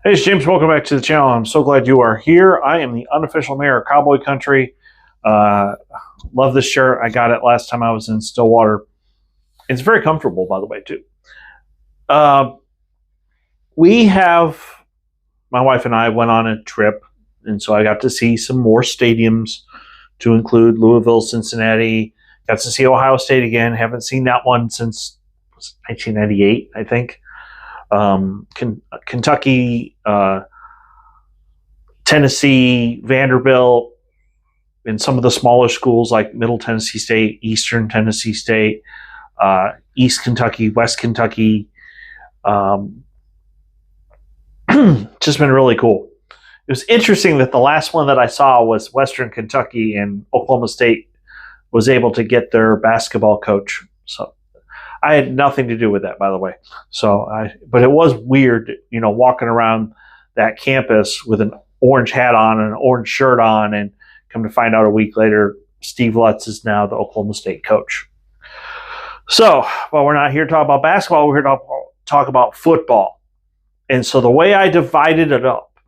Hey, it's James. Welcome back to the channel. I'm so glad you are here. I am the unofficial mayor of Cowboy Country. Uh, love this shirt. I got it last time I was in Stillwater. It's very comfortable, by the way, too. Uh, my wife and I went on a trip, and so I got to see some more stadiums to include Louisville, Cincinnati. Got to see Ohio State again. Haven't seen that one since 1998, I think. Kentucky, Tennessee, Vanderbilt, and some of the smaller schools like Middle Tennessee State, Eastern Tennessee State, East Kentucky, West Kentucky. Just been really cool. It was interesting that the last one that I saw was Western Kentucky, and Oklahoma State was able to get their basketball coach. So I had nothing to do with that, by the way. But it was weird, walking around that campus with an orange hat on and an orange shirt on, and come to find out a week later, Steve Lutz is now the Oklahoma State coach. So, while we're not here to talk about basketball, we're here to talk about football. And so the way I divided it up,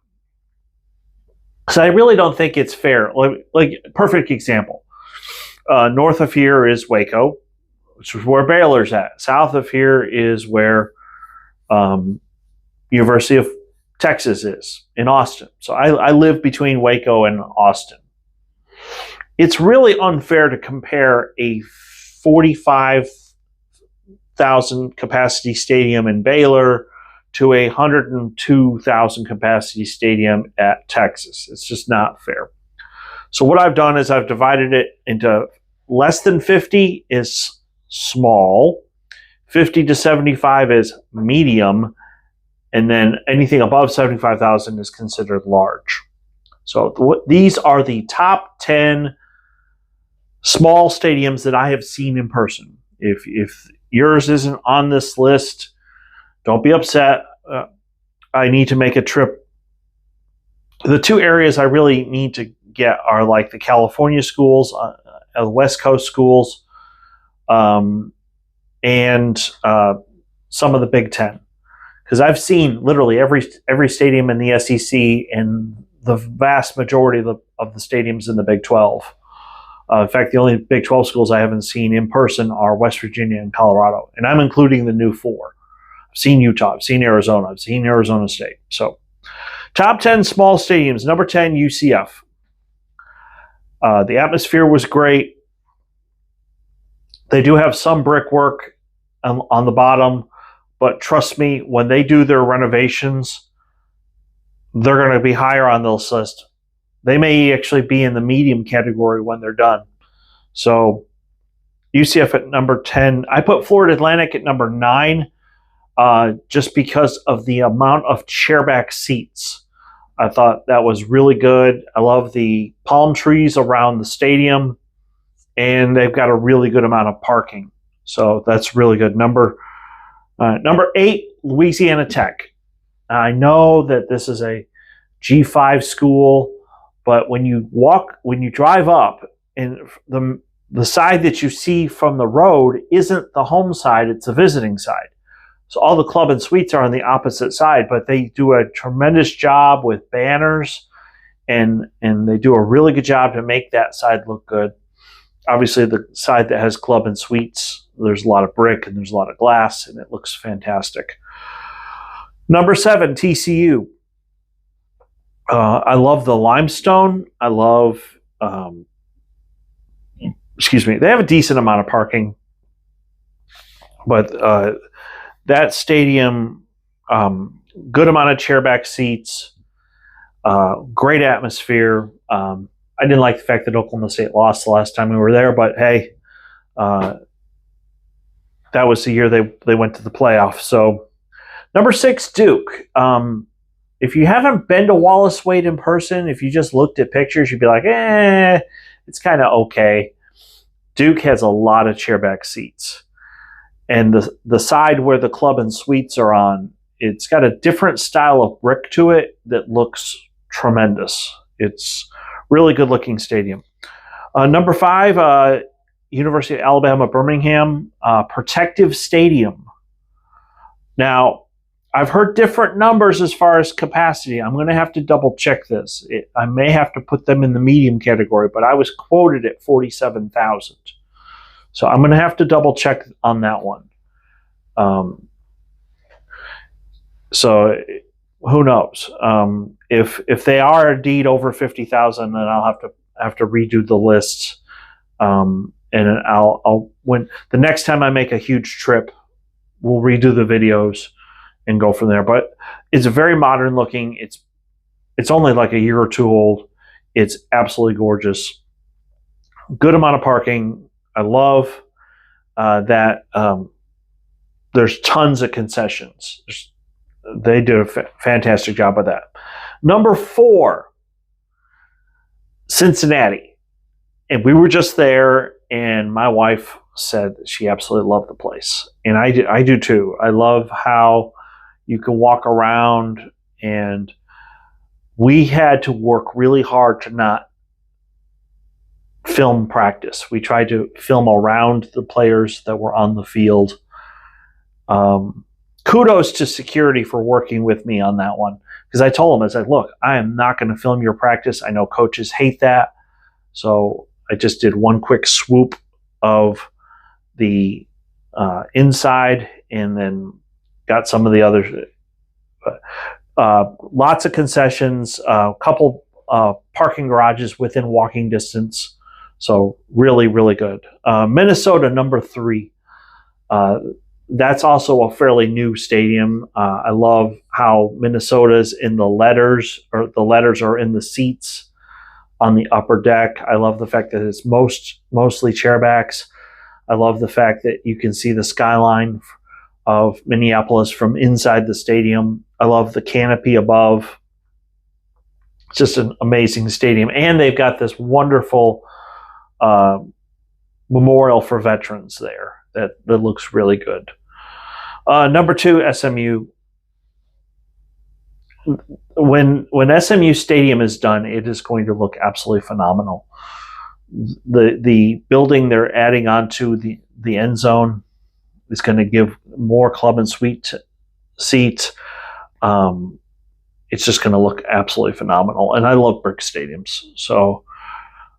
because I really don't think it's fair. Like perfect example. North of here is Waco, which is where Baylor's at. South of here is where University of Texas is, in Austin. So I live between Waco and Austin. It's really unfair to compare a 45,000 capacity stadium in Baylor to a 102,000 capacity stadium at Texas. It's just not fair. So what I've done is I've divided it into less than 50 is small, 50 to 75 is medium, and then anything above 75,000 is considered large. So these are the top 10 small stadiums that I have seen in person. If yours isn't on this list, don't be upset. I need to make a trip. The two areas I really need to get are like the California schools, the West Coast schools, and some of the Big Ten. Because I've seen literally every stadium in the SEC and the vast majority of the stadiums in the Big 12. In fact, the only Big 12 schools I haven't seen in person are West Virginia and Colorado. And I'm including the new four. I've seen Utah. I've seen Arizona. I've seen Arizona State. So, top 10 small stadiums. Number 10, UCF. The atmosphere was great. They do have some brickwork on the bottom, but trust me, when they do their renovations, they're going to be higher on this list. They may actually be in the medium category when they're done. So UCF at number 10. I put Florida Atlantic at number 9 just because of the amount of chairback seats. I thought that was really good. I love the palm trees around the stadium, and they've got a really good amount of parking. So that's really good. Number 8, Louisiana Tech. I know that this is a G5 school, but when you drive up, and the side that you see from the road isn't the home side, it's the visiting side. So all the club and suites are on the opposite side, but they do a tremendous job with banners, and they do a really good job to make that side look good. Obviously, the side that has club and suites, there's a lot of brick and there's a lot of glass, and it looks fantastic. Number 7, TCU. I love the limestone. I love, they have a decent amount of parking, but that stadium, good amount of chairback seats, great atmosphere. I didn't like the fact that Oklahoma State lost the last time we were there, but hey, that was the year they went to the playoff. So, number 6, Duke. If you haven't been to Wallace Wade in person, if you just looked at pictures, you'd be like, it's kind of okay. Duke has a lot of chairback seats. And the side where the club and suites are on, it's got a different style of brick to it that looks tremendous. It's really good looking stadium. Number 5, University of Alabama, Birmingham, Protective Stadium. Now, I've heard different numbers as far as capacity. I'm going to have to double check this. I may have to put them in the medium category, but I was quoted at 47,000. So I'm going to have to double check on that one. So who knows? If they are indeed over 50,000, then I'll have to redo the lists. And I'll when the next time I make a huge trip, we'll redo the videos and go from there. But it's very modern looking. It's only like a year or two old. It's absolutely gorgeous. Good amount of parking. I love that there's tons of concessions. They did a fantastic job of that. Number 4, Cincinnati. And we were just there, and my wife said that she absolutely loved the place. And I do too. I love how you can walk around, and we had to work really hard to not film practice. We tried to film around the players that were on the field. Kudos to security for working with me on that one, because I told them, I said, look, I am not going to film your practice. I know coaches hate that. So I just did one quick swoop of the inside and then got some of the others. Lots of concessions, a couple parking garages within walking distance. So really, really good. Minnesota, number 3. That's also a fairly new stadium. I love how Minnesota's in the letters, or the letters are in the seats on the upper deck. I love the fact that it's mostly chairbacks. I love the fact that you can see the skyline of Minneapolis from inside the stadium. I love the canopy above. It's just an amazing stadium. And they've got this wonderful memorial for veterans there that looks really good. Number 2, SMU. When SMU Stadium is done, it is going to look absolutely phenomenal. The building they're adding onto the end zone is going to give more club and suite seats. It's just going to look absolutely phenomenal. And I love brick stadiums. So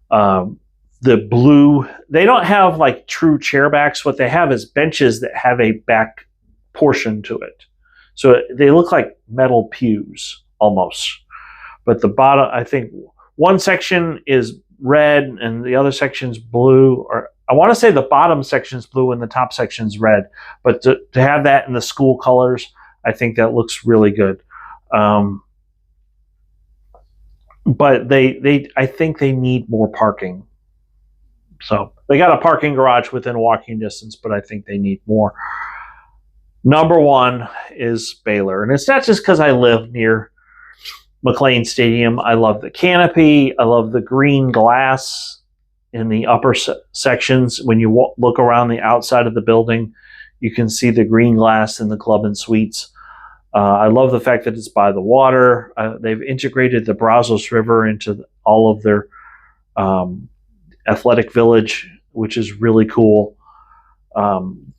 the blue, they don't have like true chairbacks. What they have is benches that have a back portion to it. So they look like metal pews almost. But the bottom, I think one section is red and the other section's blue, or I want to say the bottom section's blue and the top section's red. But to have that in the school colors, I think that looks really good. But I think they need more parking. So they got a parking garage within walking distance, but I think they need more. Number 1 is Baylor. And it's not just because I live near McLean Stadium. I love the canopy. I love the green glass in the upper sections. When you look around the outside of the building, you can see the green glass in the club and suites. I love the fact that it's by the water. They've integrated the Brazos River into all of their athletic village, which is really cool.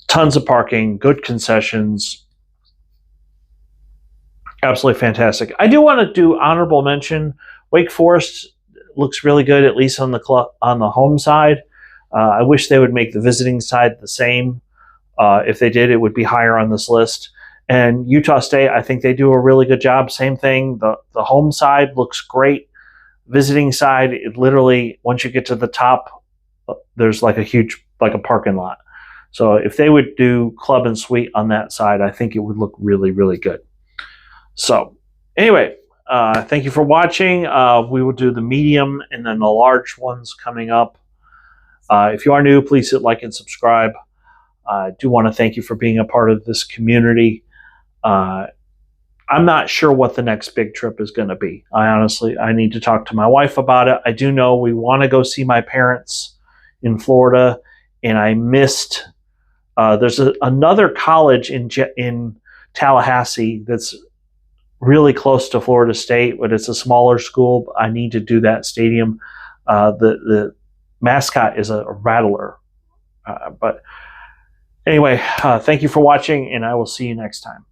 Tons of parking, good concessions. Absolutely fantastic. I do want to do honorable mention. Wake Forest looks really good, at least on the home side. I wish they would make the visiting side the same. If they did, it would be higher on this list. And Utah State, I think they do a really good job. Same thing. The home side looks great. Visiting side, it literally, once you get to the top, there's like a parking lot. So if they would do club and suite on that side, I think it would look really, really good. So anyway, thank you for watching. We will do the medium and then the large ones coming up. If you are new, please hit like and subscribe. I do want to thank you for being a part of this community. I'm not sure what the next big trip is going to be. I need to talk to my wife about it. I do know we want to go see my parents in Florida, and I missed. There's another college in Tallahassee that's really close to Florida State, but it's a smaller school. I need to do that stadium. The mascot is a rattler. But anyway, thank you for watching, and I will see you next time.